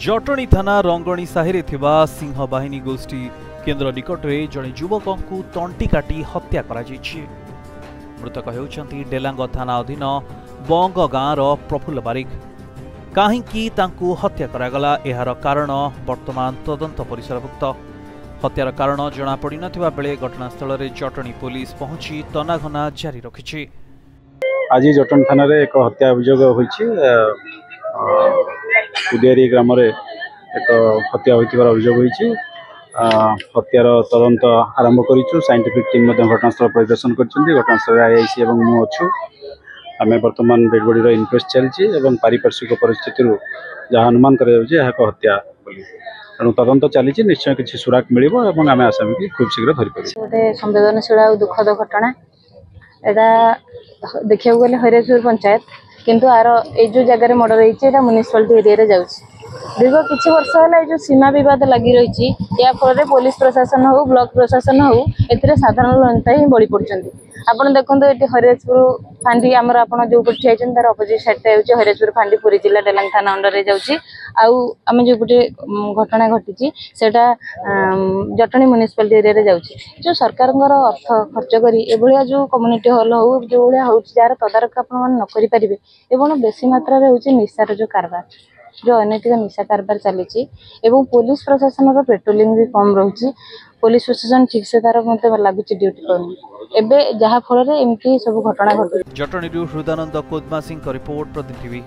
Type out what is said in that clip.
जटणी थाना रंगणी साहिरे थिबा सिंह बाहिनी गोष्ठी केन्द्र निकट में जड़े युवक को तंटी काटी हत्या करा जायछि। मृतक हेउछंती डेलांग थाना अधीन बंग गाँवर प्रफुल्ल बारिक। काहींकि तांकु हत्या करागला एहार कारण वर्तमान तदंत परिसरभुक्त। हत्यार कारण जना पड़ी नथिबा बेले घटनास्थल में जटणी पुलिस पहुंची तनाघना जारी रखिछि। आज जटणी थाना रे एक हत्या अभियोग होइछि। उदियारी ग्राम एक हत्या होइतिबार अभियोग होइछि। हत्यार तदंत आरंभ करिछु। साइंटिफिक टीम घटनास्थल परिदर्शन करछन्ती। घटनास्थल आईआईसी एवं मु अच्छु। आमे वर्तमान डेड बॉडी रो इनक्वेस्ट चलछि एवं पारिपार्श्विक परिस्थिति जहाँ अनुमान करा जाउछि यह एक हत्या बोली तेणु तदंत चली। निश्चय किसी सुराग मिलिबो एवं आमे आसामी कि खूब शीघ्र धरि पारिबो। गोटे संवेदनशील और दुखद घटना एटा देखिया गले हरिराजपुर पंचायत किंतु आर ए जो जगह मर्डर होता म्यूनिसिपालिटी एरिया जाऊँगी। दीर्घ किसी वर्ष है जो सीमा बद लगी रही या फल पुलिस प्रशासन हो ब्लॉक प्रशासन हो ए साधारण जनता ही बड़ी पड़ती। आपड़ देखो ये हरिराजपुर फांडी आमर आप जो ठिया तार अपोजिट साइड हो हरिराजपुर फांडी पुरी जिला डेलांग थाना अंडर जाऊँगी। आम जो गोटे घटना घटी से जटणी म्यूनिसिपालिटी एरिया जाऊँगी। जो सरकार अर्थ खर्च कर जो कम्युनिटी हॉल हो जो भाया हो जार तदारख आपरे एवं बेसी मात्रा हूँ निशार जो कारबार जो अनैतिक निशा कारबार चली पुलिस प्रशासन पेट्रोलिंग भी कम रोचे। पुलिस प्रशासन ठीक से तार मत लगुच ड्यूटी करनी जहाँ फल एमती सब घटना घटू। जटणी हृदानंद कोदमा सिंह रिपोर्ट प्रतिनिधि।